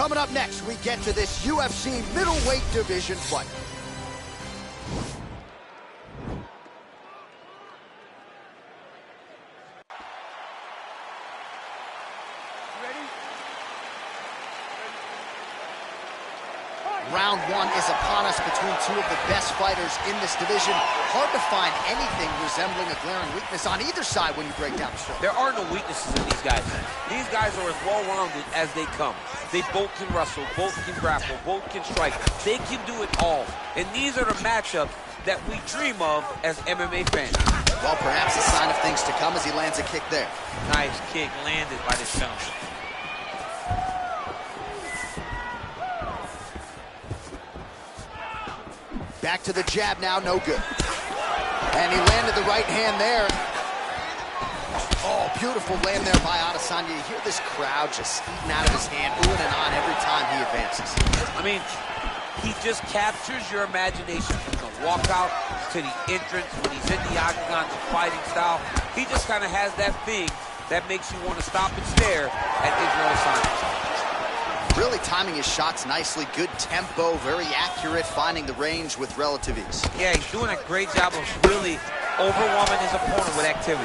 Coming up next, we get to this UFC middleweight division fight. Round one is upon us between two of the best fighters in this division. Hard to find anything resembling a glaring weakness on either side when you break down the show. There are no weaknesses in these guys. These guys are as well-rounded as they come. They both can wrestle, both can grapple, both can strike. They can do it all. And these are the matchups that we dream of as MMA fans. Well, perhaps a sign of things to come as he lands a kick there. Nice kick landed by this gentleman. Back to the jab now, no good. And he landed the right hand there. Oh, beautiful land there by Adesanya. You hear this crowd just eating out of his hand, oohing and on every time he advances. I mean, he just captures your imagination from the walkout to the entrance when he's in the octagon to fighting style. He just kind of has that thing that makes you want to stop and stare at Israel Adesanya. Really timing his shots nicely, good tempo, very accurate, finding the range with relative ease. Yeah, he's doing a great job of really overwhelming his opponent with activity.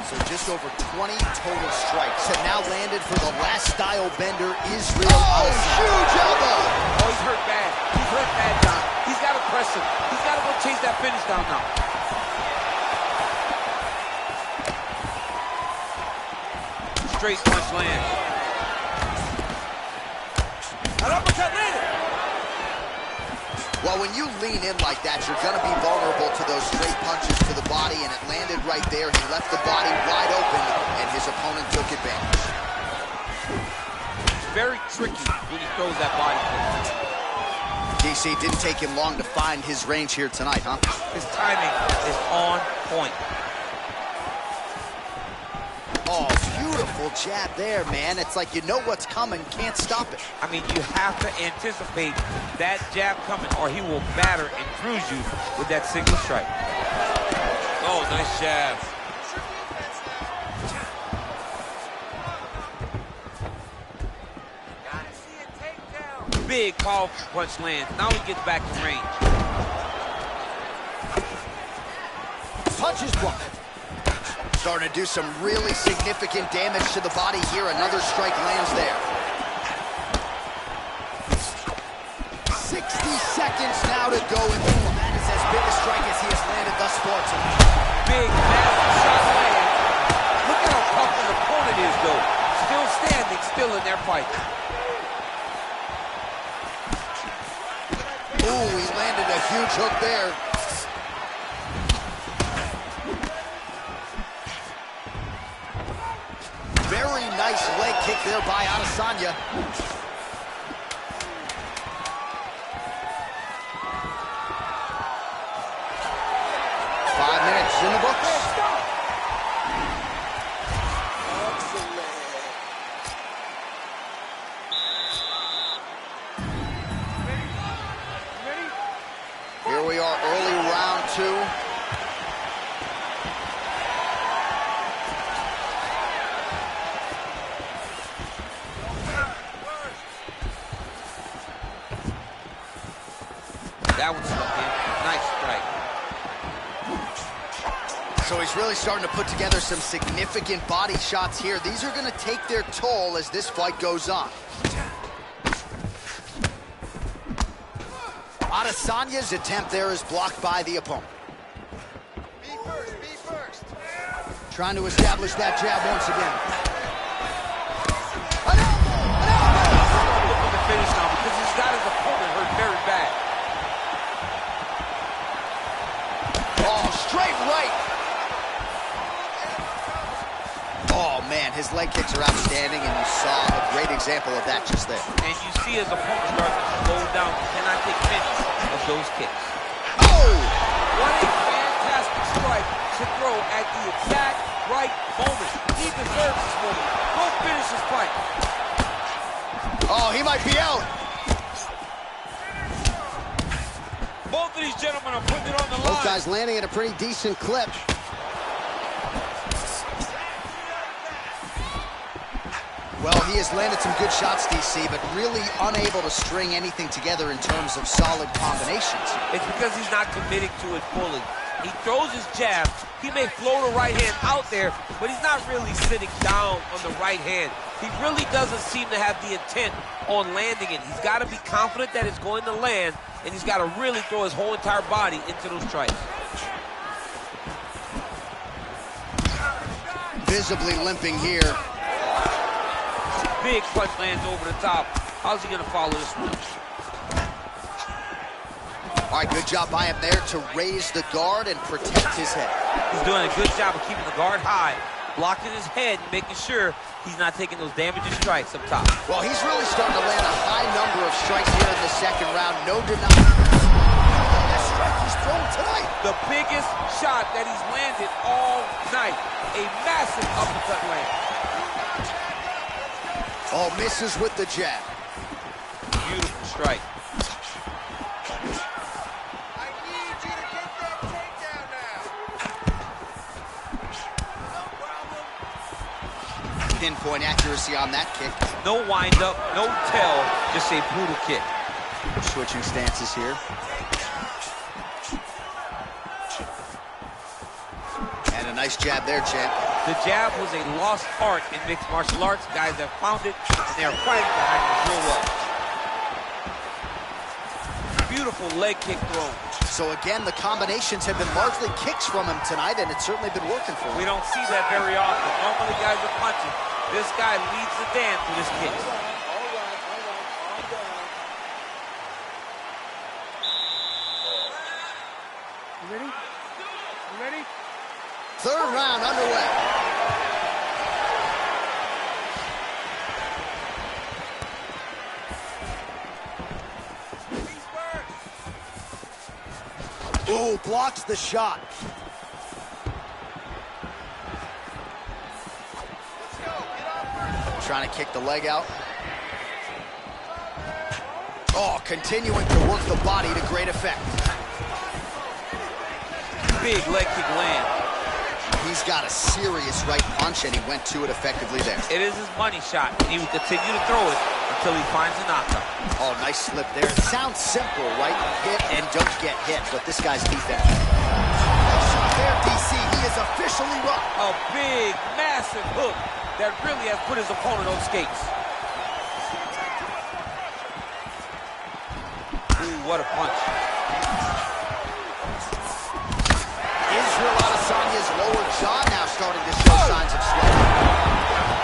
So just over 20 total strikes have now landed for the last style bender, Israel Adesanya. Huge elbow! Oh, he's hurt bad. He's hurt bad, John. He's got to press him. He's got to go chase that finish down now. Straight punch lands. Well, when you lean in like that, you're going to be vulnerable to those straight punches to the body, and it landed right there. He left the body wide open, and his opponent took advantage. It's very tricky when he throws that body kick. DC, didn't take him long to find his range here tonight, huh? His timing is on point. Oh, beautiful jab there, man. It's like you know what's coming, can't stop it. I mean, you have to anticipate that jab coming or he will batter and bruise you with that single strike. Oh, nice jab. Big powerful punch lands. Now he gets back in range. Punch is blocked. Starting to do some really significant damage to the body here. Another strike lands there. 60 seconds now to go. And that is as big a strike as he has landed thus far tonight. Big, massive shot lands. Look at how tough his opponent is, though. Still standing, still in their fight. Ooh, he landed a huge hook there. Very nice leg kick there by Adesanya. Five minutes in the books. Here we are, early round two. That one's stuck in. Nice strike. So he's really starting to put together some significant body shots here. These are going to take their toll as this fight goes on. Adesanya's attempt there is blocked by the opponent. Be first. Trying to establish that jab once again. Look at the finish now because he's got his opponent hurt very bad. Oh, straight right. Oh, man, his leg kicks are outstanding, and you saw a great example of that just there. And you see his opponent start to slow down. He cannot take minutes of those kicks. Oh! What a fantastic strike to throw at the exact right moment. He deserves this moment. Go finish his fight. Oh, he might be out. Both of these gentlemen are putting it on the line. Both guys landing at a pretty decent clip. Well, he has landed some good shots, DC, but really unable to string anything together in terms of solid combinations. It's because he's not committing to it fully. He throws his jab. He may float a right hand out there, but he's not really sitting down on the right hand. He really doesn't seem to have the intent on landing it. He's got to be confident that it's going to land, and he's got to really throw his whole entire body into those strikes. Visibly limping here. Big punch lands over the top. How's he going to follow this one? All right, good job by him there to raise the guard and protect his head. He's doing a good job of keeping the guard high, blocking his head, and making sure he's not taking those damaging strikes up top. Well, he's really starting to land a high number of strikes here in the second round. No denying. That strike he's thrown tonight. The biggest shot that he's landed all night. A massive uppercut land. Oh, misses with the jab. Beautiful strike. I need you to get that takedown now. No problem. Pinpoint accuracy on that kick. No wind-up, no tell, just a brutal kick. Switching stances here. And a nice jab there, champ. The jab was a lost art in mixed martial arts. Guys have found it, and they are fighting behind it real well. Beautiful leg kick thrown. So again, the combinations have been largely kicks from him tonight, and it's certainly been working for him. We don't see that very often. Normally guys are punching. This guy leads the dance with his kicks. You ready? You ready? Third round underway. Ooh, blocks the shot. Let's go. Get off first. Trying to kick the leg out. Oh, continuing to work the body to great effect. Big leg kick land. He's got a serious right punch, and he went to it effectively there. It is his money shot. He will continue to throw it until he finds a knockout. Oh, nice slip there. It sounds simple, right? Hit and don't get hit, but this guy's defense. Nice shot there, DC. He is officially rocked. A big, massive hook that really has put his opponent on skates. Ooh, what a punch. Israel Adesanya's lower jaw now starting to show signs of swelling.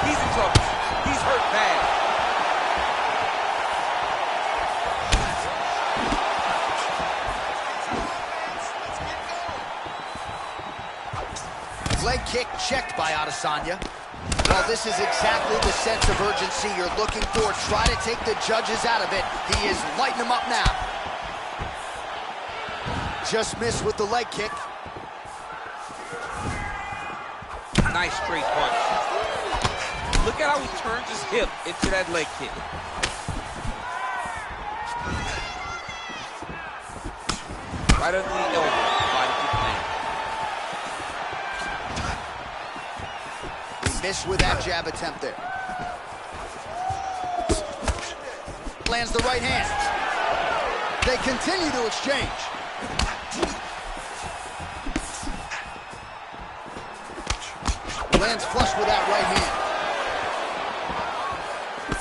He's in trouble. He's hurt bad. Leg kick checked by Adesanya. Well, this is exactly the sense of urgency you're looking for. Try to take the judges out of it. He is lighting them up now. Just missed with the leg kick. Nice straight punch. Look at how he turns his hip into that leg kick. Right under the elbow. Body kick land. He missed with that jab attempt there. Lands the right hand. They continue to exchange. Lands flush with that right hand.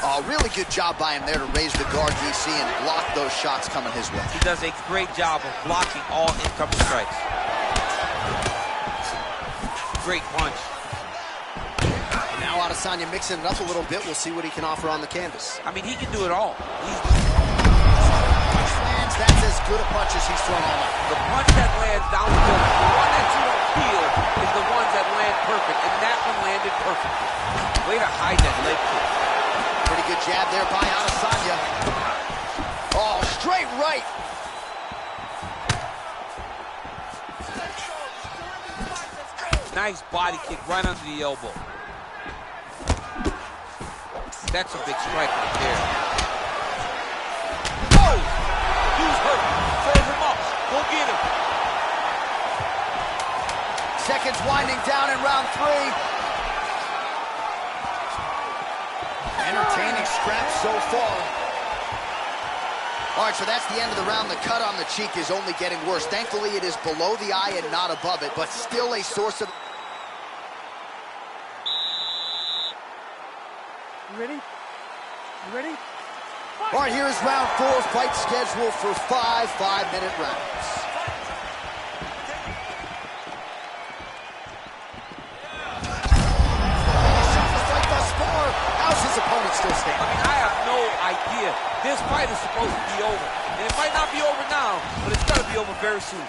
Oh, really good job by him there to raise the guard, DC, and block those shots coming his way. He does a great job of blocking all incoming strikes. Great punch. Now Adesanya mixing it up a little bit. We'll see what he can offer on the canvas. I mean, he can do it all. Lands, that's as good a punch as he's thrown all night. The punch that lands down the middle, the one that you don't feel is the ones that land perfect, and that one landed perfect. Way to hide that leg kick. Pretty good jab there by Adesanya. Oh, straight right. Nice body kick right under the elbow. That's a big strike right there. Oh! He's hurt. Serve him up. Go get him. Seconds winding down in round 3. Entertaining scrap so far. All right, so that's the end of the round. The cut on the cheek is only getting worse. Thankfully, it is below the eye and not above it, but still a source of... You ready? You ready? All right, here is round 4. Fight scheduled for 5 5-minute rounds. How's his opponent still standing? I mean, I have no idea. This fight is supposed to be over. And it might not be over now, but it's got to be over very soon.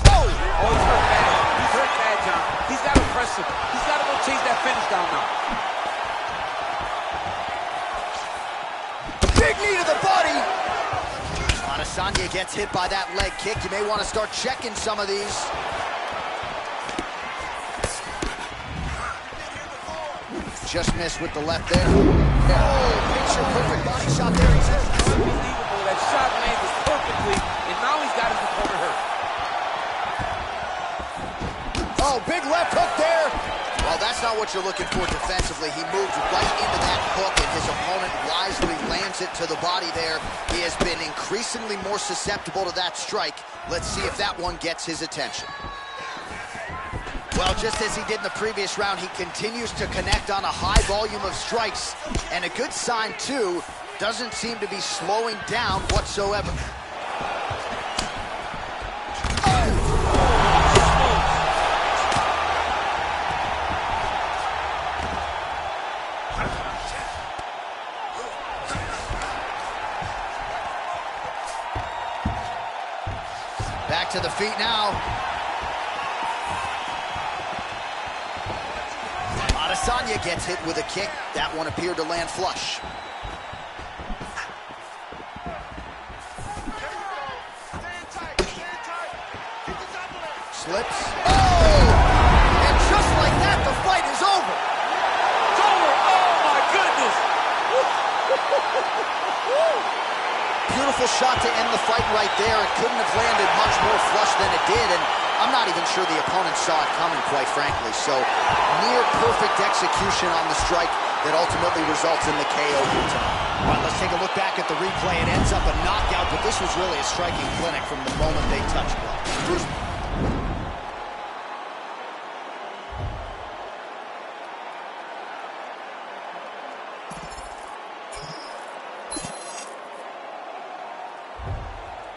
Oh, he's hurt bad. He's hurt bad, John. He's got to press him. He's got to go chase that finish down now. Big knee to the body. Adesanya gets hit by that leg kick. You may want to start checking some of these. Just missed with the left there. Oh, picture perfect body shot there. He's hurt. Unbelievable. That shot landed perfectly, and now he's got his opponent hurt. Oh, big left hook there. Well, that's not what you're looking for defensively. He moved right into that hook, and his opponent wisely lands it to the body there. He has been increasingly more susceptible to that strike. Let's see if that one gets his attention. Well, just as he did in the previous round, he continues to connect on a high volume of strikes. And a good sign, too, doesn't seem to be slowing down whatsoever. Back to the feet now. Adesanya gets hit with a kick. That one appeared to land flush. Slips. Oh! And just like that, the fight is over. It's over. Oh, my goodness. Beautiful shot to end the fight right there. It couldn't have landed much more flush than it did, and I'm not even sure the opponent saw it coming, quite frankly. So, near perfect execution on the strike that ultimately results in the KO here tonight. All right, let's take a look back at the replay. It ends up a knockout, but this was really a striking clinic from the moment they touched gloves.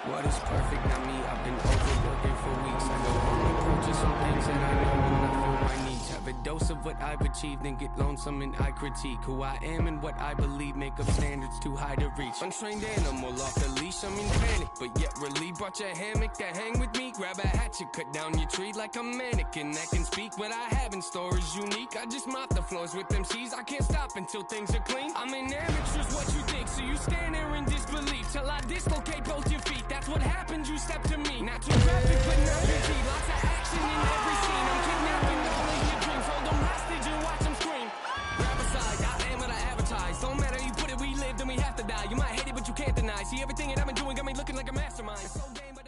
What is perfect, not me. I've been overworking for weeks. I go home and purchase some things that I know will not fill my needs. Have a dose of what I've achieved, then get lonesome and I critique who I am and what I believe. Make up standards too high to reach. Untrained animal off the leash, I'm in panic, but yet relieved. Brought your hammock to hang with me. Grab a hatchet, cut down your tree like a mannequin that can speak. What I have in store is unique. I just mop the floors with them C's. I can't stop until things are clean. I'm an amateur's what you think, so you stand there in disbelief till I dislocate both your feet. That's what happened, you step to me. Not too graphic, but not guaranteed. Lots of action in every scene. I'm kidnapping all of your dreams. Hold them hostage and watch them scream. Grab aside, I am what I advertise. Don't matter, you put it, we live, then we have to die. You might hate it, but you can't deny. See, everything that I've been doing got me looking like a mastermind. So game, but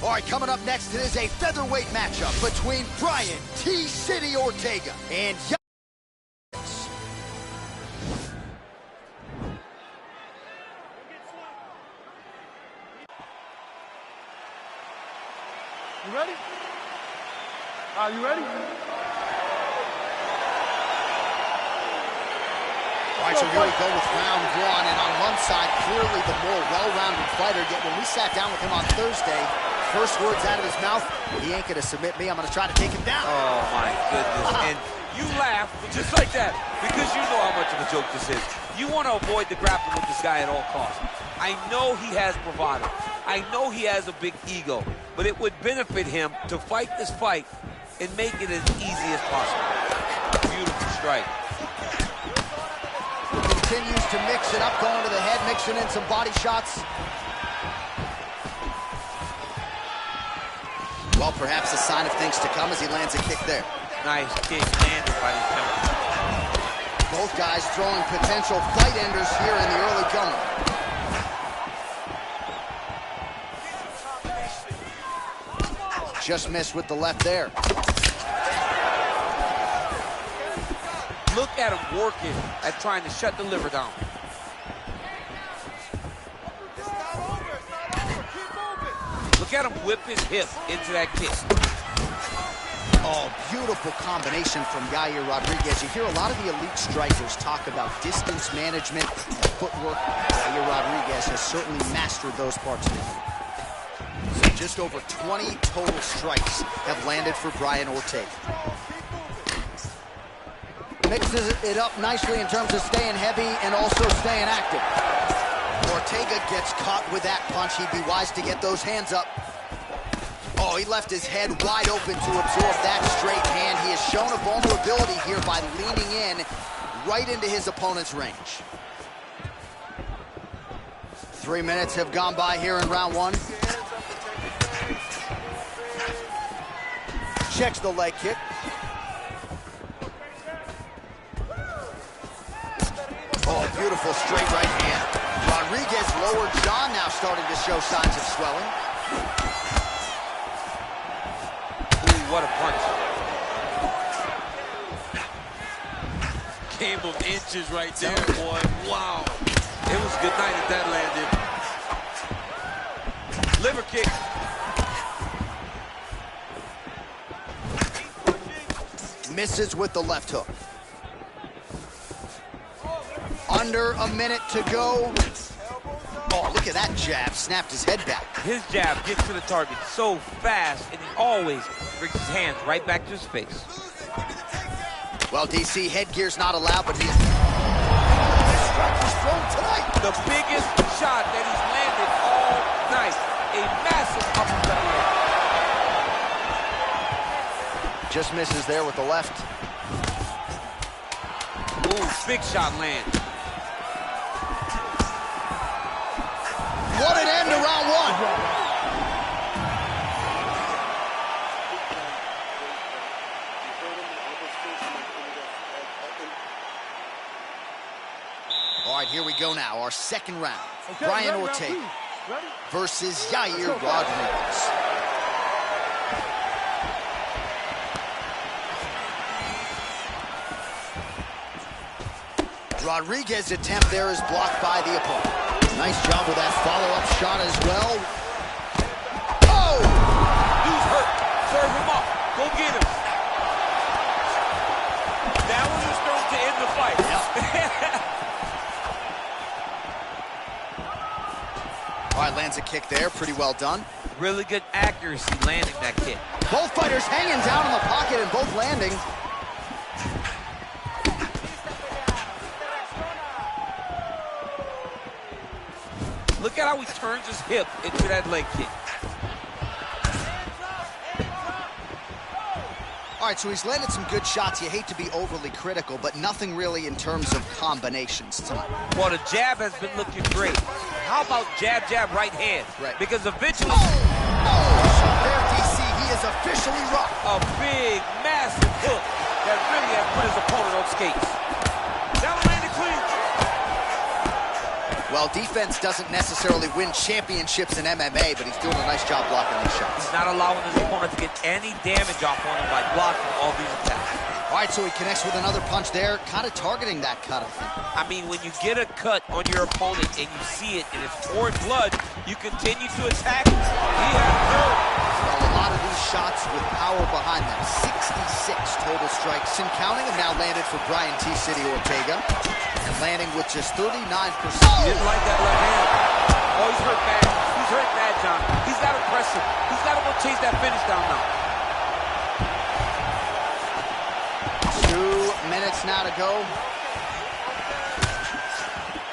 All right, coming up next, it is a featherweight matchup between Brian T-City Ortega and You ready? Are you ready? All right, so here we go with round one, and on one side, clearly the more well-rounded fighter, yet when we sat down with him on Thursday, first words out of his mouth, he ain't gonna submit me, I'm gonna try to take him down. Oh, my goodness. And you laugh just like that because you know how much of a joke this is. You want to avoid the grappling with this guy at all costs. I know he has bravado. I know he has a big ego, but it would benefit him to fight this fight and make it as easy as possible. Beautiful strike. Continues to mix it up, going to the head, mixing in some body shots. Well, perhaps a sign of things to come as he lands a kick there. Nice kick landed by the jump. Both guys throwing potential fight enders here in the early going. just missed with the left there. Look at him working at trying to shut the liver down. Look at him whip his hip into that kick. Oh, beautiful combination from Yair Rodriguez. You hear a lot of the elite strikers talk about distance management and footwork. Yair Rodriguez has certainly mastered those parts of it. So just over 20 total strikes have landed for Brian Ortega. Mixes it up nicely in terms of staying heavy and also staying active. Ortega gets caught with that punch. He'd be wise to get those hands up. Oh, he left his head wide open to absorb that straight hand. He has shown a vulnerability here by leaning in right into his opponent's range. 3 minutes have gone by here in round one. Checks the leg kick. Oh, beautiful straight right hand. Rodriguez lower jaw now starting to show signs of swelling. Ooh, what a punch. Game of inches right there, boy. Wow. It was good night if that landed. Liver kick. Misses with the left hook. Under a minute to go. Oh, look at that jab. Snapped his head back. His jab gets to the target so fast, and he always brings his hands right back to his face. Well, DC, headgear's not allowed, but this strike was thrown tonight. The biggest shot that he's landed all night. A massive uppercut land. Just misses there with the left. Ooh, big shot land. What an end to round one. All right, here we go now. Our second round. Okay, Brian ready, Ortega round two. Ready? versus Yair Rodriguez. Rodriguez's attempt there is blocked by the opponent. Nice job with that follow-up shot as well. Oh! Dude's hurt. Serve him up. Go get him. That one was thrown to end the fight. Yep. All right, lands a kick there. Pretty well done. Really good accuracy landing that kick. Both fighters hanging down in the pocket and both landing. Look at how he turns his hip into that leg kick. All right, so he's landed some good shots. You hate to be overly critical, but nothing really in terms of combinations tonight. Well, the jab has been looking great. How about jab, jab, right hand? Right. Because eventually... There, DC, he is officially rocked. A big, massive hook that really has put his opponent on skates. That one landed clean. Well, defense doesn't necessarily win championships in MMA, but he's doing a nice job blocking these shots. He's not allowing his opponent to get any damage off on him by blocking all these attacks. All right, so he connects with another punch there, kind of targeting that cut, I think. I mean, when you get a cut on your opponent and you see it and it's pouring blood, you continue to attack. He has nerve. Well, a lot of these shots with power behind them. 66 total strikes and counting have now landed for Brian T. City Ortega. And landing with just 39%. Didn't like that left hand. Oh, he's hurt bad. He's hurt bad, John. He's got to press him. He's got to go chase that finish down now. 2 minutes now to go.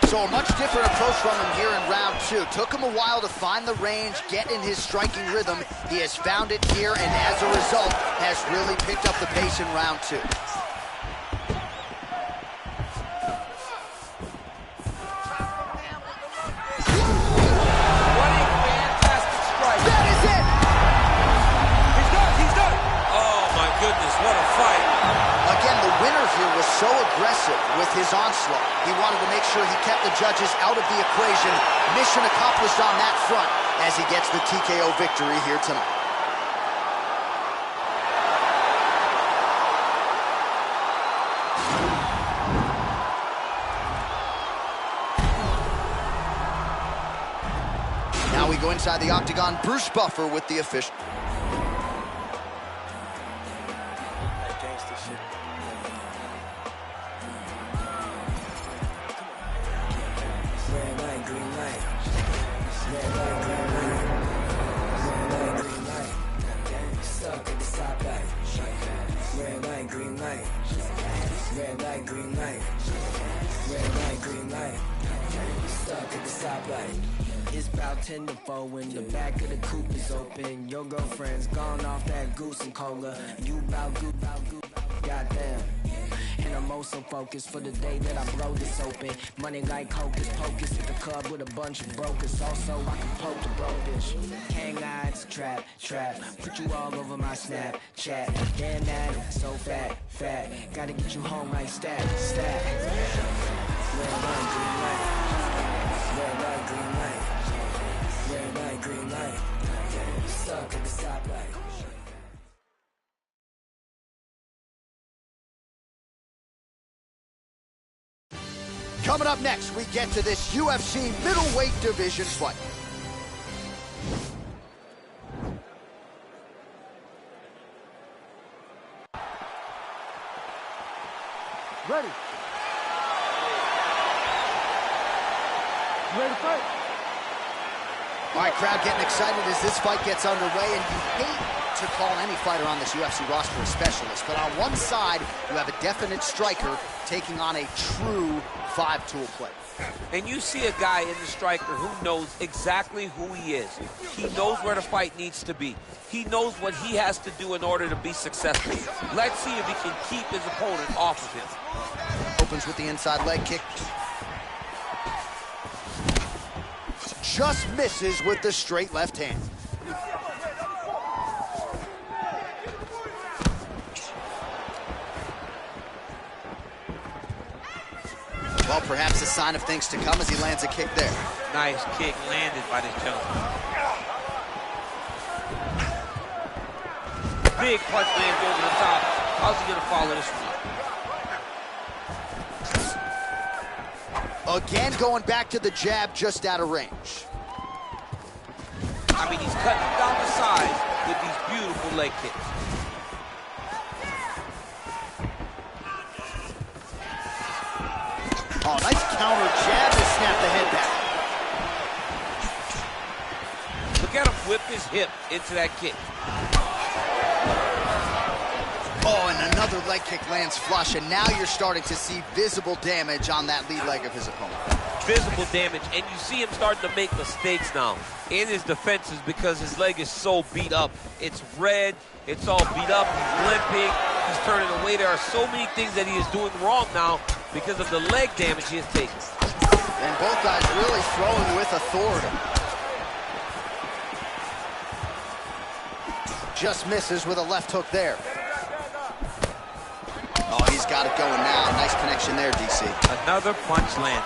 So a much different approach from him here in round two. Took him a while to find the range, get in his striking rhythm. He has found it here, and as a result, has really picked up the pace in round two. What a fantastic strike. That is it! He's done. He's done. Oh, my goodness. What a fight. Again, the winner here was so aggressive with his onslaught. He wanted to make sure he kept the judges out of the equation. Mission accomplished on that front as he gets the TKO victory here tonight. Now we go inside the octagon. Bruce Buffer with the official. Red light, green light. Red light, green light. Stuck at the stoplight. It's about 10 to 4 when the back of the coupe is open. Your girlfriend's gone off that goose and cola. You bout goop, goddamn. And I'm also focused for the day that I blow this open. Money like hocus pocus at the club with a bunch of brokers. Also, I can poke the broke bitch. Hang eyes, trap. Put you all over my Snapchat. Damn that, so fat. Gotta get you home like stat. Red light, green light. Red light, green light. Red light, green light. Stuck at the stoplight. Coming up next, we get to this UFC middleweight division fight. Ready. You ready to fight? All right, crowd getting excited as this fight gets underway, and you hate to call any fighter on this UFC roster a specialist, but on one side, you have a definite striker taking on a true five-tool player. And you see a guy in the striker who knows exactly who he is. He knows where the fight needs to be. He knows what he has to do in order to be successful. Let's see if he can keep his opponent off of him. Opens with the inside leg kick. Just misses with the straight left hand. Well, perhaps a sign of things to come as he lands a kick there. Nice kick landed by this gentleman. Big punch lands over the top. How's he going to follow this one? Again, going back to the jab just out of range. I mean, he's cutting down the sides with these beautiful leg kicks. Oh, nice counter jab to snap the head back. Look at him whip his hip into that kick. Oh, and another leg kick lands flush, and now you're starting to see visible damage on that lead leg of his opponent. Visible damage, and you see him starting to make mistakes now in his defenses because his leg is so beat up. It's red, it's all beat up, he's limping, he's turning away. There are so many things that he is doing wrong now because of the leg damage he has taken. And both guys really throwing with authority. Just misses with a left hook there. Oh, he's got it going now. Nice connection there, DC. Another punch landed.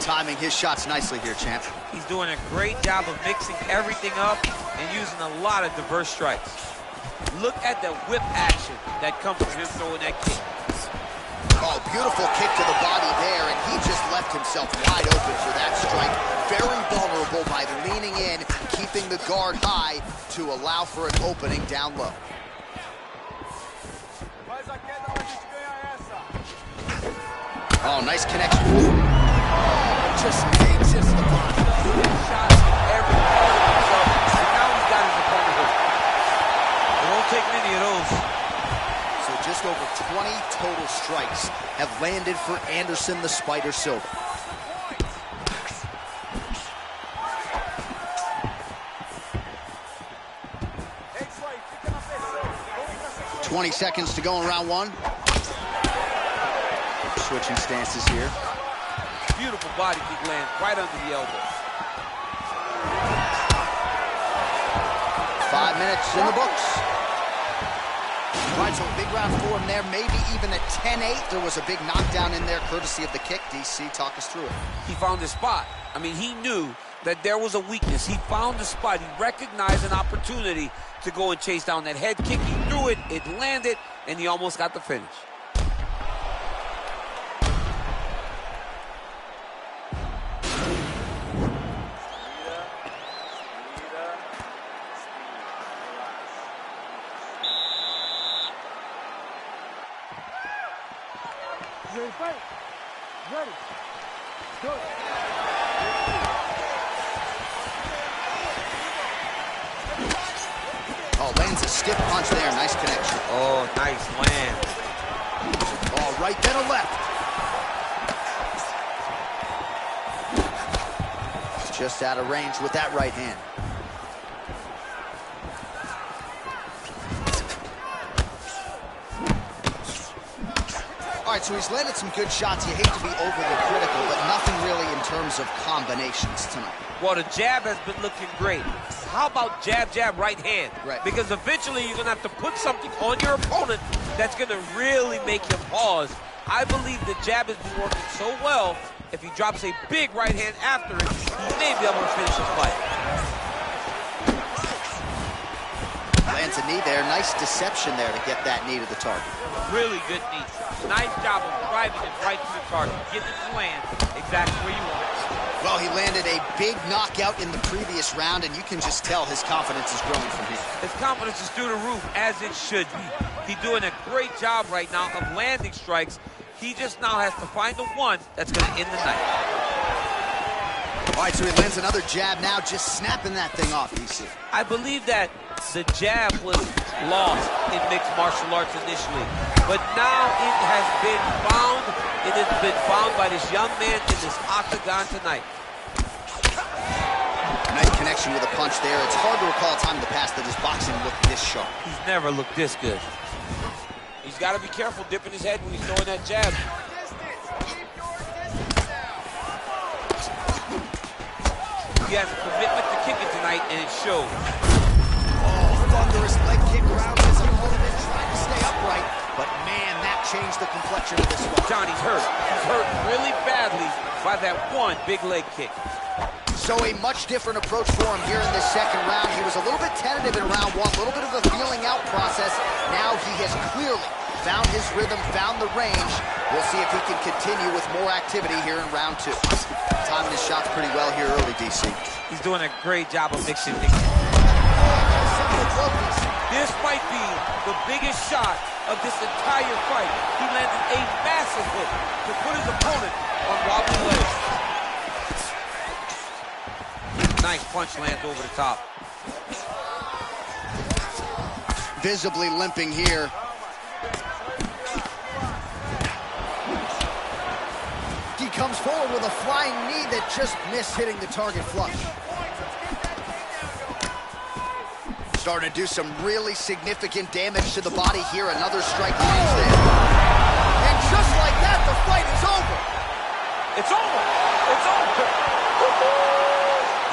Timing his shots nicely here, champ. He's doing a great job of mixing everything up and using a lot of diverse strikes. Look at the whip action that comes from him throwing that kick. Oh, beautiful kick to the body there, and he just left himself wide open for that strike. Very vulnerable by leaning in, keeping the guard high to allow for an opening down low. Oh, nice connection. Oh, just takes the body. Shots every part of himself, and now he's got his opponent hooked. It won't take many of those. So just over 20 total strikes have landed for Anderson the Spider Silva. "20 seconds to go in round one." Switching stances here. Beautiful body kick lands right under the elbow. 5 minutes in the books. All right, so a big round for him there, maybe even a 10-8. There was a big knockdown in there, courtesy of the kick. DC, talk us through it. He found his spot. I mean, he knew that there was a weakness. He found the spot. He recognized an opportunity to go and chase down that head kick. He threw to it, it landed, and he almost got the finish. Ready, fight. Ready. Go. Oh, lands a stiff punch there. Nice connection. Oh, nice land. Oh, right, then a left. Just out of range with that right hand. All right, so he's landed some good shots. You hate to be overly critical, but nothing really in terms of combinations tonight. Well, the jab has been looking great. How about jab, jab, right hand? Right. Because eventually you're going to have to put something on your opponent that's going to really make him pause. I believe the jab has been working so well, if he drops a big right hand after it, he may be able to finish his fight. Lands a knee there. Nice deception there to get that knee to the target. Really good knee. Nice job of driving it right to the target. Getting it to land exactly where you want it. Well, he landed a big knockout in the previous round, and you can just tell his confidence is growing from here. His confidence is through the roof, as it should be. He's doing a great job right now of landing strikes. He just now has to find the one that's going to end the night. All right, so he lands another jab now, just snapping that thing off, DC. I believe that the jab was lost in mixed martial arts initially, but now it has been found. It has been found by this young man in this octagon tonight. Nice connection with a punch there. It's hard to recall a time in the past that his boxing looked this sharp. He's never looked this good. He's got to be careful dipping his head when he's throwing that jab. He has a commitment to kicking tonight, and it shows. Oh, thunderous leg kick ground his opponent, trying to stay upright. But man, that changed the complexion of this one. Johnny's hurt. He's hurt really badly by that one big leg kick. So a much different approach for him here in this second round. He was a little bit tentative in round one, a little bit of a feeling out process. Now he has clearly found his rhythm, found the range. We'll see if he can continue with more activity here in round two. Timing his shots pretty well here early, DC. He's doing a great job of mixing things. This might be the biggest shot of this entire fight. He landed a massive hook to put his opponent on wobbly legs. Nice punch lands over the top. Visibly limping here. He comes forward with a flying knee that just missed hitting the target flush. Starting to do some really significant damage to the body here. Another strike lands there. And just like that, the fight is over. It's over. It's over.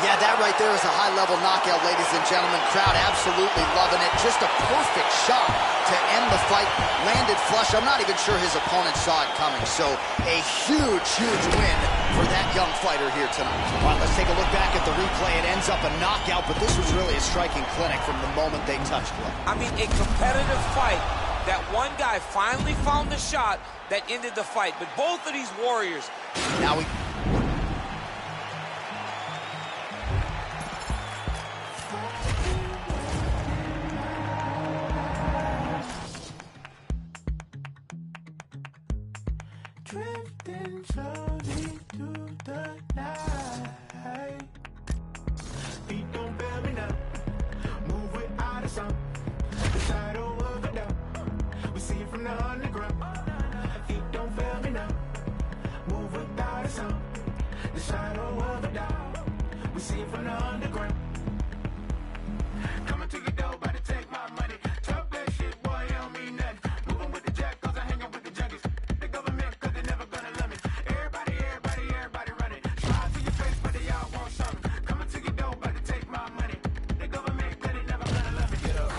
Yeah, that right there is a high-level knockout, ladies and gentlemen. Crowd absolutely loving it. Just a perfect shot to end the fight. Landed flush. I'm not even sure his opponent saw it coming. So a huge, huge win for that young fighter here tonight. All right, let's take a look back at the replay. It ends up a knockout, but this was really a striking clinic from the moment they touched blood. I mean, a competitive fight. That one guy finally found the shot that ended the fight. But both of these warriors. Now we... Drifting slowly through the night. Feet don't fail me now. Move without a sound. The shadow of a doubt. We see it from the underground. Feet don't fail me now. Move without a sound. The shadow of a doubt. We see it from the underground. Coming to your door, about to take my money. Talk that shit, boy, you don't mean nothing. Moving with the jack, cause I hang out with the junkies. The government, cause they never gonna love me. Everybody running. Smile to your face, but they all want something. Coming to your door, about to take my money. The government, cause they never gonna love me. Get up.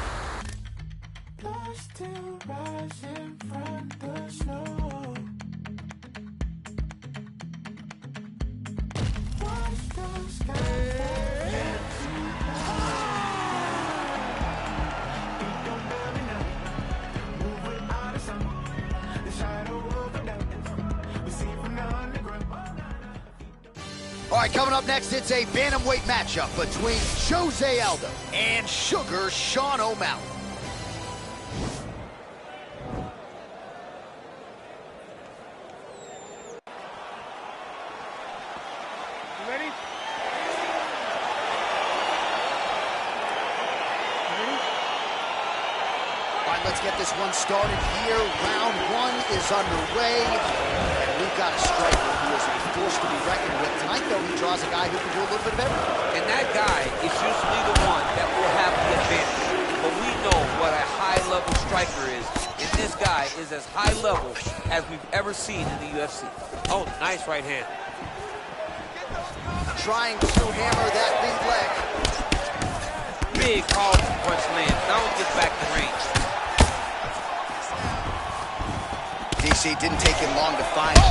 Blood still rising from the snow. Watch the sky. All right, coming up next, it's a bantamweight matchup between Jose Aldo and Sugar Sean O'Malley. You ready? All right, let's get this one started here. Round one is underway. And we've got a striker who is a force to be reckoned with. Tonight, though, he draws a guy who can do a little bit of everything. And that guy is usually the one that will have the advantage. But we know what a high-level striker is. And this guy is as high level as we've ever seen in the UFC. Oh, nice right hand. Trying to hammer that big leg. Big, powerful punch lands. Now he gets back to range. DC didn't take him long to find. Oh!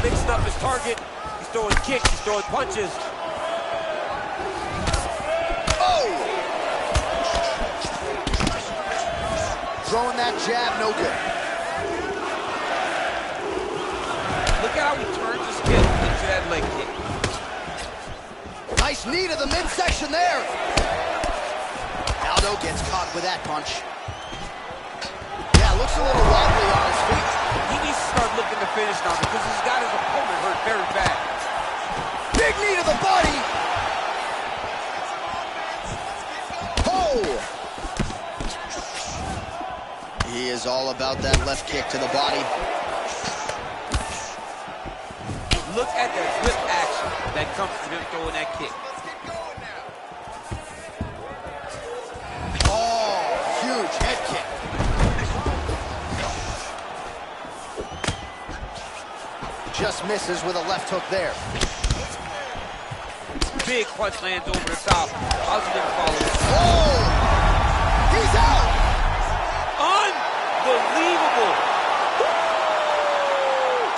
Mixing up his target. He's throwing kicks, he's throwing punches. Oh! Throwing that jab, no good. Look at how he turns his hip into that leg kick. Nice knee to the midsection there. Aldo gets caught with that punch. Yeah, looks a little wobbly on his feet. He needs to start looking to finish now because he's got his opponent hurt very bad. Big knee to the body. Oh! He is all about that left kick to the body. Look at that whip action that comes from him throwing that kick. Oh, huge head kick. Just misses with a left hook there. Big punch lands over the top. How's he gonna follow it? Oh! He's out! Unbelievable!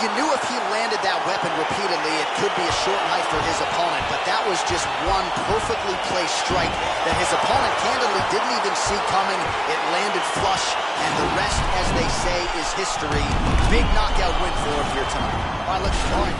You knew if he landed that weapon repeatedly, it could be a short night for his opponent, but that was just one perfectly placed strike that his opponent candidly didn't even see coming. It landed flush, and the rest, as they say, is history. Big knockout win for him here tonight. All right, let's start.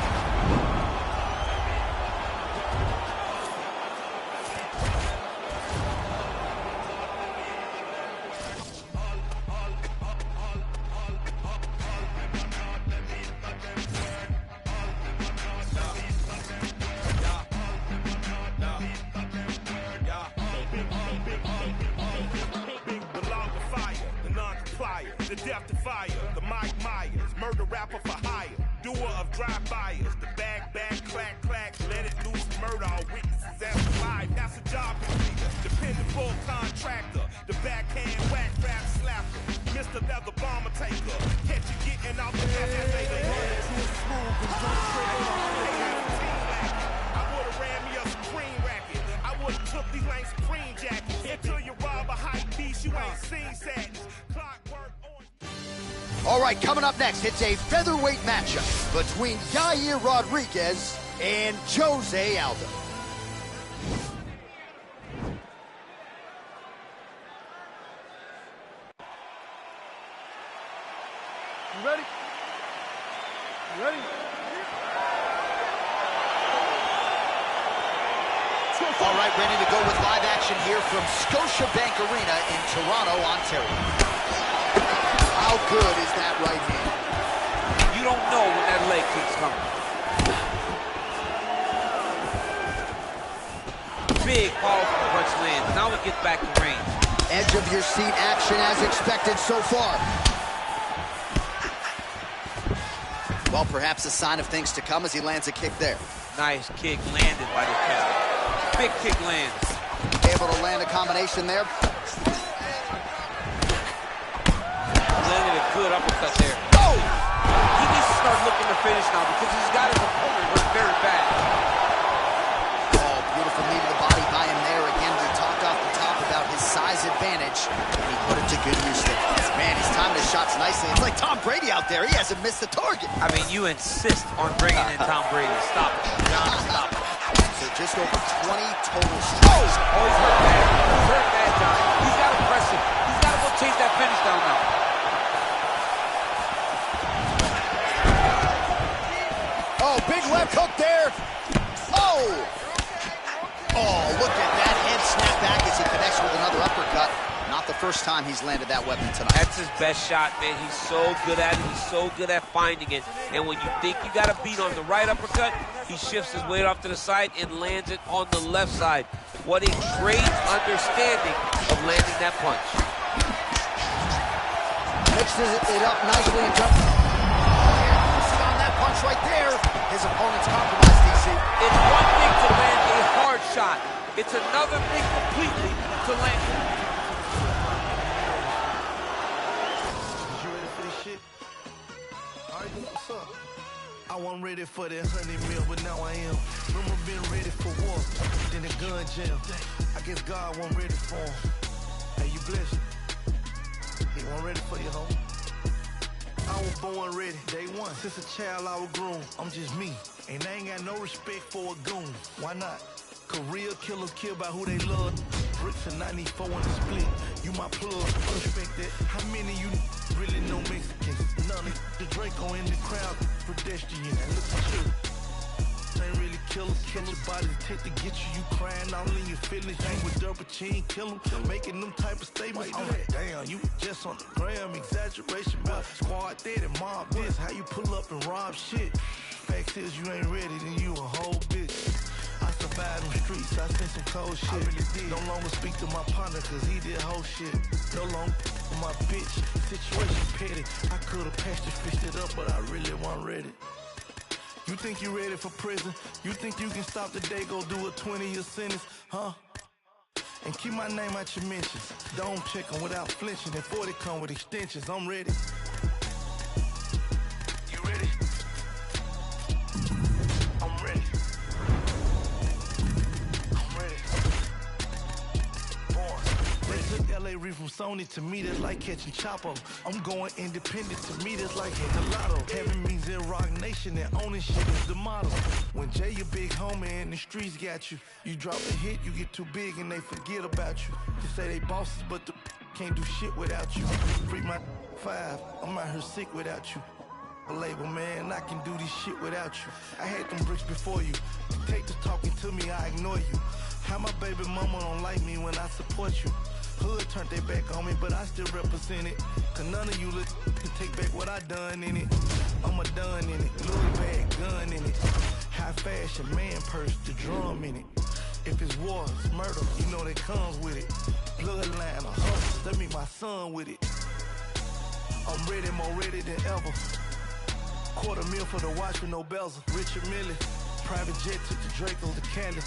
The death defier, the Mike Myers, murder rapper for hire, doer of drive-bys, the bag, clack, clack, let it loose, murder all witnesses as alive. That's a job completer, dependable contractor, the backhand whack rap slapper, Mr. Leather Bomber Taker, catch you getting off the ass later. I would've ran me a Supreme racket, I would've took these lane Supreme jackets, until you rob a hype beast, you ain't seen sadness. Clockwork. All right, coming up next, it's a featherweight matchup between Yair Rodriguez and Jose Aldo. You ready? You ready? All right, ready to go with live action here from Scotiabank Arena in Toronto, Ontario. How good is that right hand? You don't know when that leg kick's coming. Big, powerful punch lands. Now he gets back to range. Edge of your seat action as expected so far. Well, perhaps a sign of things to come as he lands a kick there. Nice kick landed by the cat. Big kick lands. Able to land a combination there. Landed a good uppercut there. Oh! He needs to start looking to finish now because he's got his opponent hurt very bad. Oh, beautiful knee to the body by him there. Again, we talked off the top about his size advantage, and he put it to good use there. Man, he's timing his shots nicely. It's like Tom Brady out there. He hasn't missed the target. I mean, you insist on bringing in Tom Brady. Stop it. John, stop it. So just over 20 total strikes. Oh, he's hurt bad. He's hurt bad, John. He's got to press it. He's got to go chase that finish down now. Oh, big left hook there. Oh! Oh, look at that head snap back as he connects with another uppercut. Not the first time he's landed that weapon tonight. That's his best shot, man. He's so good at it. He's so good at finding it. And when you think you got a beat on the right uppercut, he shifts his weight off to the side and lands it on the left side. What a great understanding of landing that punch. Mixes it up nicely and jumps. On that punch right there, his opponent's compromised, DC. It's one thing to land a hard shot. It's another thing completely to land it. What's up? I wasn't ready for that 100 mil, but now I am. Remember being ready for war, then the gun jam. I guess God wasn't ready for him. Hey, you blessed. He wasn't ready for you, homie. I was born ready, day one. Since a child I was groomed. I'm just me, and I ain't got no respect for a goon. Why not? Cause real killers kill by who they love. Bricks and 94 in the split. You my plug, respect that. How many you really know Mexicans? None of the Draco in the crowd, pedestrian. And look at you. Ain't really killers. Catch your bodies, take to get you. You crying all in your feelings. You with double chin, kill them. Making them type of statements. I'm like, damn, you just on the gram. Exaggeration, but squad dead and mob this. How you pull up and rob shit? Fact is, you ain't ready, then you a whole bitch. I survived them streets, I seen some cold shit. I really did. No longer speak to my partner, cause he did whole shit. No longer for my bitch. Situation petty. I could've patched it, fixed it up, but I really wasn't ready. You think you ready for prison? You think you can stop the day, go do a 20-year sentence, huh? And keep my name out your mentions. Don't check them without flinching. And 40 come with extensions, I'm ready. You ready? I'm ready. They took LA Reef from Sony, to me that's like catching Chapo. I'm going independent, to me that's like hitting the lotto. Heaven means in Rock Nation and owning shit is the motto. When Jay your big homie and the streets got you, you drop a hit, you get too big and they forget about you. They say they bosses but the can't do shit without you. Free my 5, I'm out here sick without you. A label, man, I can do this shit without you. I had them bricks before you. Take the talking to me, I ignore you. How my baby mama don't like me when I support you. Hood turned their back on me, but I still represent it. Cause none of you can take back what I done in it. I'm a done in it, Louis bag, gun in it. High fashion, man purse, the drum in it. If it's war, it's murder, you know that comes with it. Bloodline, a hustle, let me my son with it. I'm ready, more ready than ever. $250,000 for the watch with no bezel. Richard Mille, private jet took the Draco to Cali.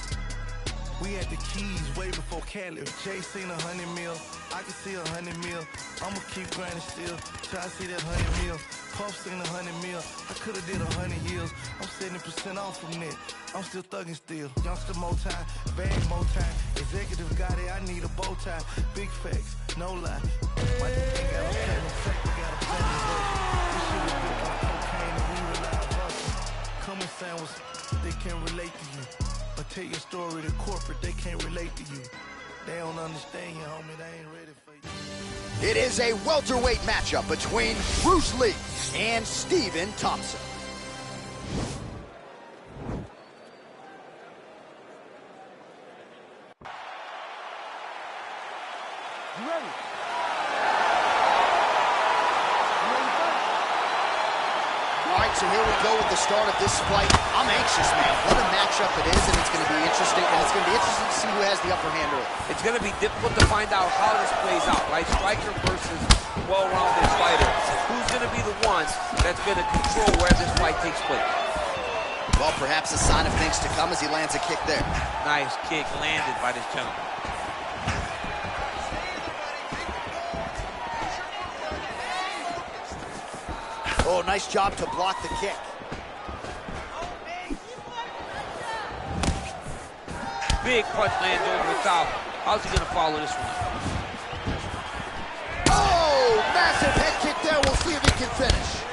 We had the keys way before Cali. Jay seen 100 mil, I can see 100 mil. I'ma keep grinding still till I see that 100 mil. Puff seen 100 mil, I could've did 100 years. I'm 70% off from that, I'm still thugging still. Youngster more time, bag more time. Executive got it, I need a bow tie. Big facts, no lie. My ain't got a plan, no fact, we got a plan to work. This shit was built on cocaine and we rely on hustle. Come and sound was they can't relate to you. But tell your story to corporate, they can't relate to you. They don't understand you, homie, they ain't ready for you. It is a welterweight matchup between Bruce Lee and Stephen Thompson. You ready? All right, so here we go with the start of this fight. I'm anxious, man. What a matchup it is, and it's going to be interesting. And it's going to be interesting to see who has the upper hand early. It's going to be difficult to find out how this plays out, right? Striker versus well-rounded fighter. Who's going to be the one that's going to control where this fight takes place? Well, perhaps a sign of things to come as he lands a kick there. Nice kick landed by this gentleman. Oh, nice job to block the kick. Big punch lands over the top. How's he going to follow this one? Oh, massive head kick there. We'll see if he can finish.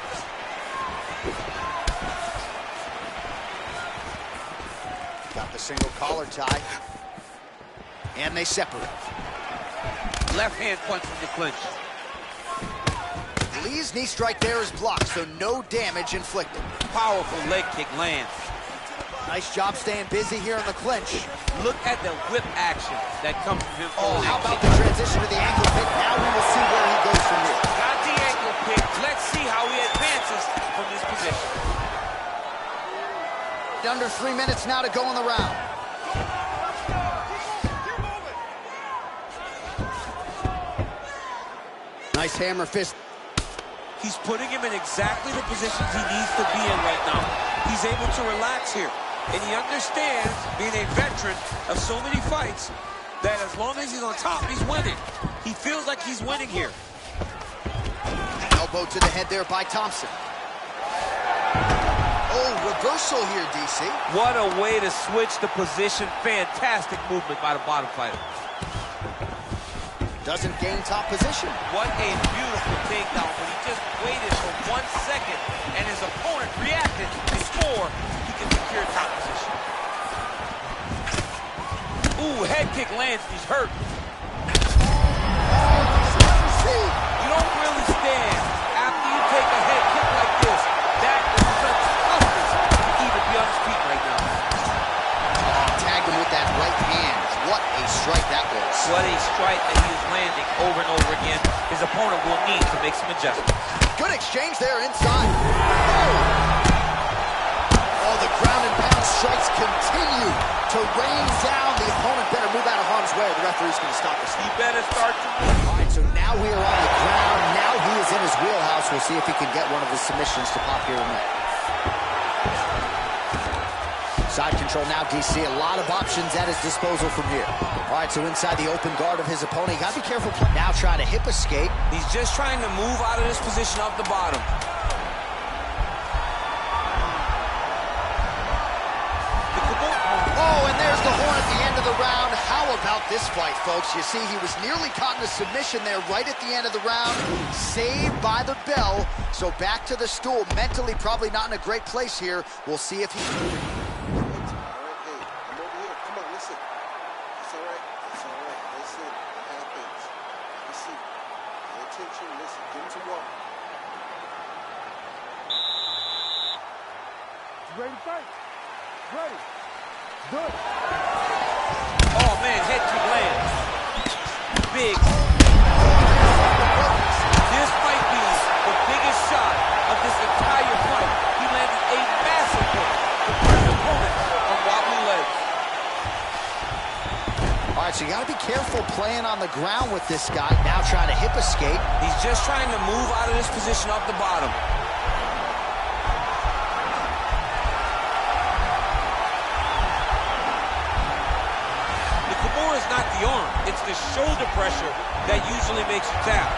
Got the single collar tie. And they separate. Left hand punch from the clinch. Lee's knee strike there is blocked, so no damage inflicted. Powerful leg kick lands. Nice job staying busy here in the clinch. Look at the whip action that comes from him. Oh, how about the transition to the ankle pick? Now we will see where he goes from here. Got the ankle pick. Let's see how he advances from this position. Under 3 minutes now to go in the round. Nice hammer fist. He's putting him in exactly the positions he needs to be in right now. He's able to relax here. And he understands, being a veteran of so many fights, that as long as he's on top, he's winning. He feels like he's winning here. Elbow to the head there by Thompson. Oh, reversal here, DC. What a way to switch the position. Fantastic movement by the bottom fighter. Doesn't gain top position. What a beautiful takedown, but he just waited for 1 second, and his opponent reacted before he can secure top position. Ooh, head kick lands, he's hurt. You don't really stand after you take a head kick like this. That is such toughness to even be on his feet right now. Tagged him with that right hand. What a strike that was. What a strike that he is landing over and over again. His opponent will need to make some adjustments. Good exchange there inside. Oh, the ground and pound strikes continue to rain down. The opponent better move out of harm's way. The referee's going to stop this. He better start to move. All right, so now we are on the ground. Now he is in his wheelhouse. We'll see if he can get one of his submissions to pop here in there. Side control now, DC. A lot of options at his disposal from here. All right, so inside the open guard of his opponent. You got to be careful. Now trying to hip escape. He's just trying to move out of this position off the bottom. Oh, and there's the horn at the end of the round. How about this fight, folks? You see, he was nearly caught in a submission there right at the end of the round. Saved by the bell. So back to the stool. Mentally probably not in a great place here. We'll see if he... Ready to fight? Ready. Good. Oh, man, head kick lands. Big. This might be the biggest shot of this entire fight. He landed a massive hit to put his opponent on wobbly legs. All right, so you got to be careful playing on the ground with this guy. Now trying to hip escape. He's just trying to move out of this position off the bottom. It's not the arm, it's the shoulder pressure that usually makes you tap.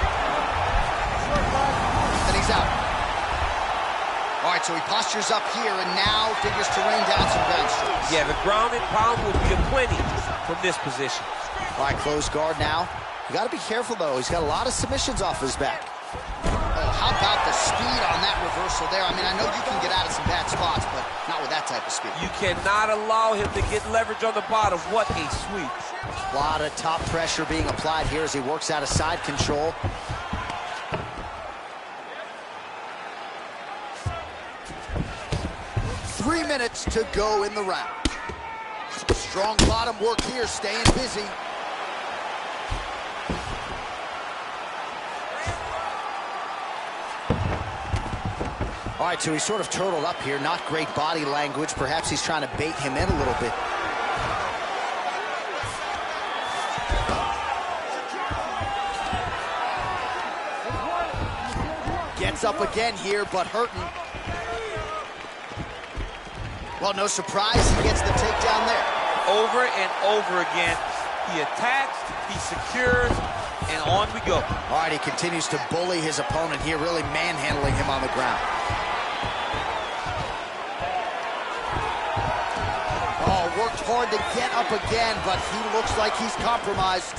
And he's out. All right, so he postures up here and now figures to rain down some ground strikes. Yeah, the ground and pound will be aplenty from this position. All right, close guard now. You got to be careful, though. He's got a lot of submissions off his back. Oh, how about the speed on that reversal there? I mean, I know you can get out of some bad spots, but not with that type of speed. You cannot allow him to get leverage on the bottom. What a sweep. A lot of top pressure being applied here as he works out of side control. Three minutes to go in the round. Strong bottom work here, staying busy. All right, so he's sort of turtled up here. Not great body language. Perhaps he's trying to bait him in a little bit. Gets up again here, but hurting. Well, no surprise, he gets the takedown there. Over and over again, he attacks, he secures, and on we go. All right, he continues to bully his opponent here, really manhandling him on the ground. Oh, worked hard to get up again, but he looks like he's compromised.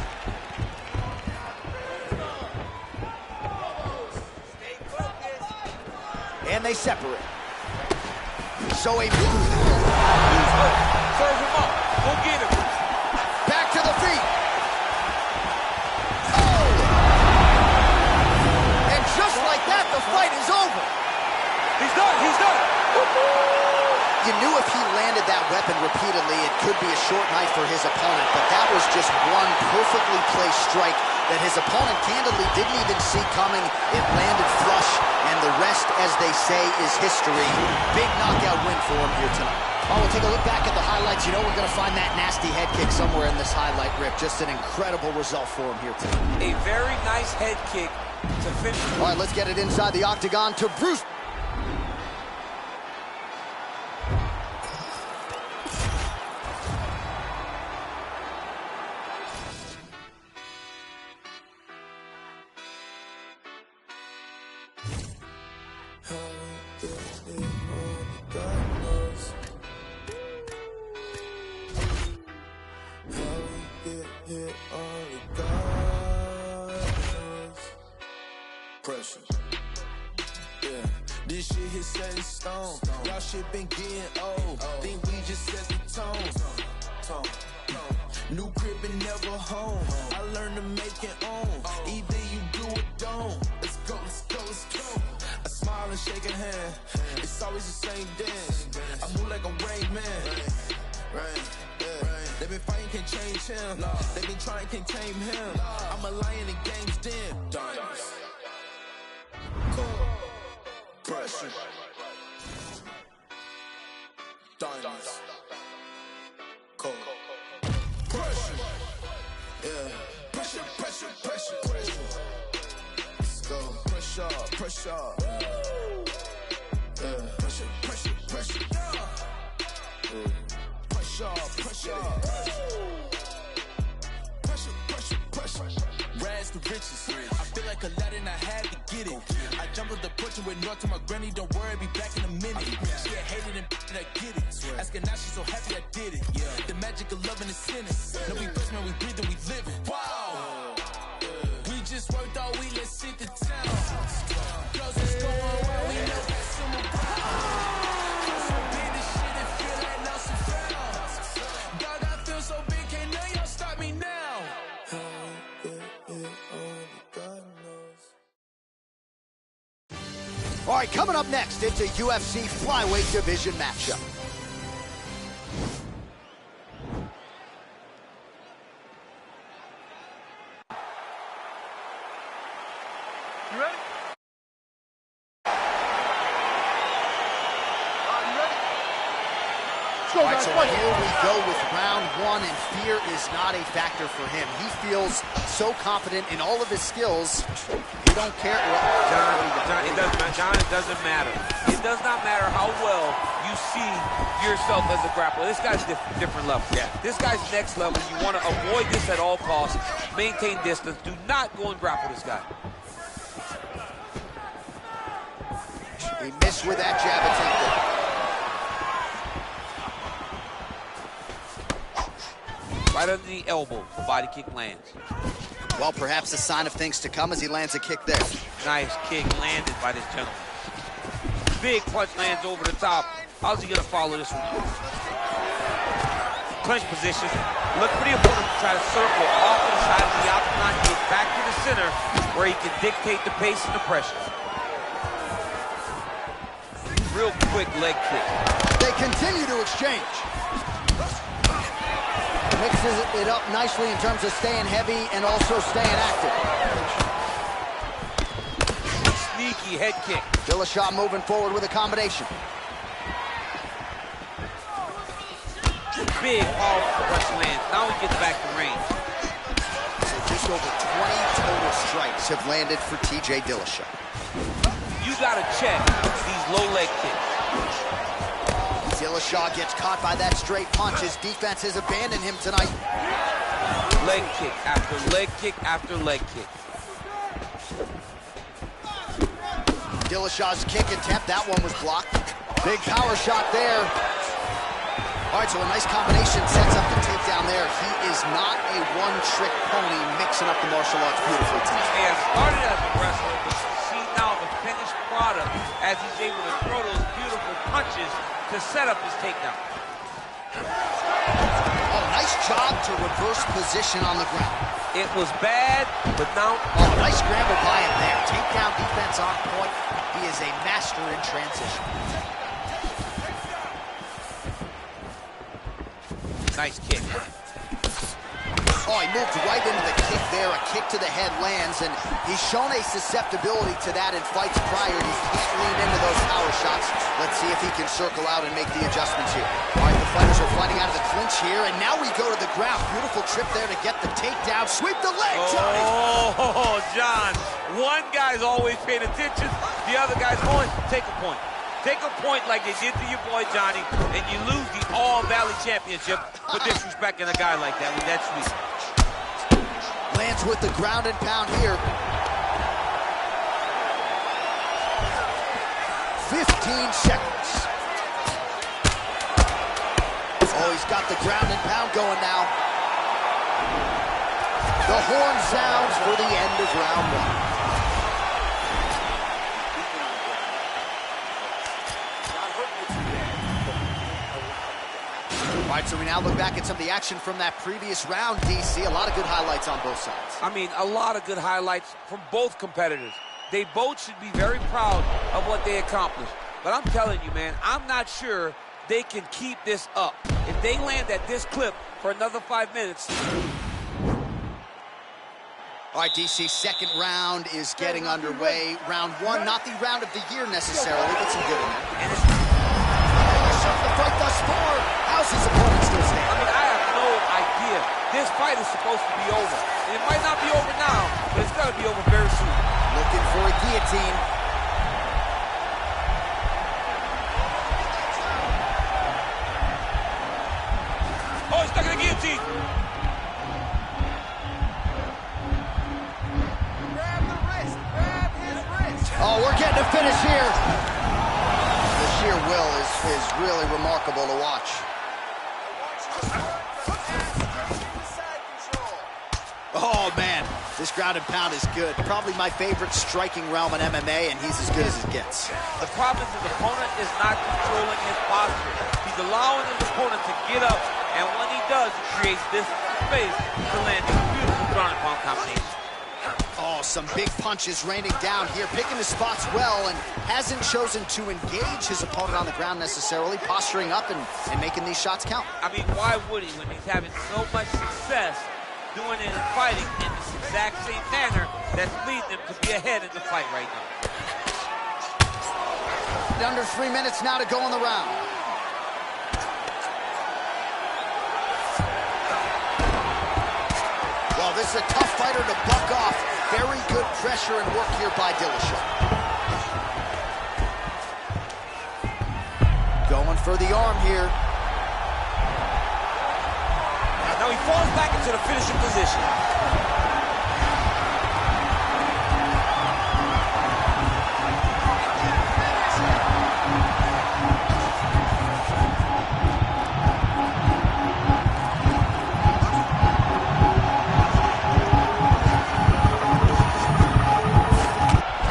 And they separate. So a... Fervent repeatedly it could be a short night for his opponent, but that was just one perfectly placed strike that his opponent candidly didn't even see coming. It landed flush, and the rest, as they say, is history. Big knockout win for him here tonight. Oh, we'll take a look back at the highlights. You know we're going to find that nasty head kick somewhere in this highlight rip. Just an incredible result for him here tonight. A very nice head kick to finish. All right, let's get it inside the octagon to Bruce. Pressure. Yeah, this shit hit set in stone. Y'all shit been getting old. Think we just set the tone. New crib and never home. I learned to make it own. Either you do or don't. Let's go, let's go, let's go. I smile and shake a hand. It's always the same dance. I move like a Rain Man. They been fighting, can't change him. They been trying, can't tame him. I'm a lion in game's den. Diamonds. Pressure. Diamonds. Cold. Pressure. Yeah. Pressure, pressure, pressure, pressure. Let's go. Pressure, pressure. Yeah. Pressure, pressure, pressure. Pressure, pressure. Pressure, pressure, pressure. Rags to riches. I feel like Aladdin, I had to get it. I jumped on the porch and went north to my granny. Don't worry, be back in a minute. She had hated and I get it. Asking now, she's so happy I did it. The magic of loving is sinning. No, we first, man, we breathe and we live it. Wow. We just worked all week, let's sit the town. Girls is going wild, we know that summer power. So big this shit, it feel like Nelson Brown. Dog, I feel so big, can't none y'all stop me now. All right, coming up next, it's a UFC flyweight division matchup. You ready? You ready? Let's go, All right, guys. so Fight. here we go with round one, and fear is not a factor for him. He feels so confident in all of his skills, he don't care. John, it doesn't matter. It does not matter how well you see yourself as a grappler. This guy's different level. Yeah. This guy's next level. You want to avoid this at all costs. Maintain distance. Do not go and grapple this guy. He missed with that jab attempt. Right under the elbow, the body kick lands. Well, perhaps a sign of things to come as he lands a kick there. Nice kick landed by this gentleman. Big punch lands over the top. How's he gonna follow this one? Clinch position. Look for the opponent to try to circle off to the side of the octagon, get back to the center where he can dictate the pace and the pressure. Real quick leg kick. They continue to exchange. Mixes it up nicely in terms of staying heavy and also staying active. Sneaky head kick. Dillashaw moving forward with a combination. Big powerful punch lands. Now he gets back to range. So just over 20 total strikes have landed for TJ Dillashaw. You gotta check these low leg kicks. Dillashaw gets caught by that straight punch. His defense has abandoned him tonight. Leg kick after leg kick after leg kick. Dillashaw's kick attempt, that one was blocked. Big power shot there. All right, so a nice combination sets up the takedown there. He is not a one-trick pony, mixing up the martial arts beautifully tonight. He has started as a wrestler, but see now the finished product as he's able to throw those beautiful punches to set up his takedown. Oh, nice job to reverse position on the ground. It was bad, but now... Oh, nice scramble by him there. Takedown defense on point. He is a master in transition. Nice kick. Oh, he moved right into the kick there. A kick to the head lands, and he's shown a susceptibility to that in fights prior. He can't lean into those power shots. Let's see if he can circle out and make the adjustments here. All right, the fighters are fighting out of the clinch here, and now we go to the ground. Beautiful trip there to get the takedown. Sweep the leg, Johnny! Oh, John. One guy's always paying attention. The other guy's going, take a point. Take a point like they did to your boy Johnny, and you lose the All-Valley Championship for disrespecting a guy like that with that sweep. Lands with the ground and pound here. 15 seconds. Oh, he's got the ground and pound going now. The horn sounds for the end of round one. All right, so we now look back at some of the action from that previous round, DC. A lot of good highlights on both sides. I mean, a lot of good highlights from both competitors. They both should be very proud of what they accomplished. But I'm telling you, man, I'm not sure they can keep this up. If they land at this clip for another 5 minutes. All right, DC, second round is getting underway. Round one, not the round of the year necessarily, but some good in there. And the fight thus far. How's his opponent still standing? I mean, I have no idea. This fight is supposed to be over. And it might not be over now, but it's got to be over very soon. Looking for a guillotine. Oh, he's stuck in the guillotine. Grab the wrist. Grab his wrist. Oh, we're getting a finish here. The sheer will is really remarkable to watch. Oh, man, this ground and pound is good. Probably my favorite striking realm in MMA, and he's as good as it gets. The problem is his opponent is not controlling his posture. He's allowing his opponent to get up, and when he does, he creates this space to land a beautiful ground and pound combination. Oh, some big punches raining down here, picking his spots well, and hasn't chosen to engage his opponent on the ground necessarily, posturing up and making these shots count. I mean, why would he when he's having so much success doing it and fighting in this exact same manner that's leading him to be ahead in the fight right now. Under 3 minutes now to go in the round. Well, this is a tough fighter to buck off. Very good pressure and work here by Dillashaw. Going for the arm here. Now he falls back into the finishing position.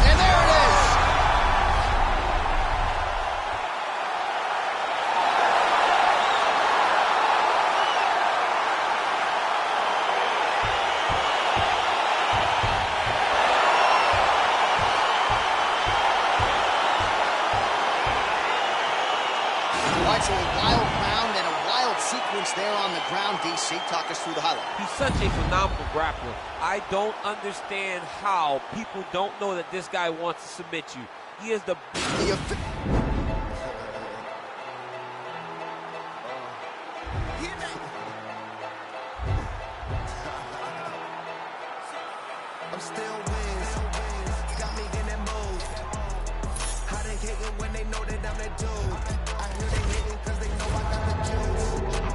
And there it is. So a wild round and a wild sequence there on the ground. DC, talk us through the highlight. He's such a phenomenal grappler. I don't understand how people don't know that this guy wants to submit you. He is the... I'm still wins. Got me in that mode. How they hating when they know that I'm that dude? I hear they hating cause they know I got the juice.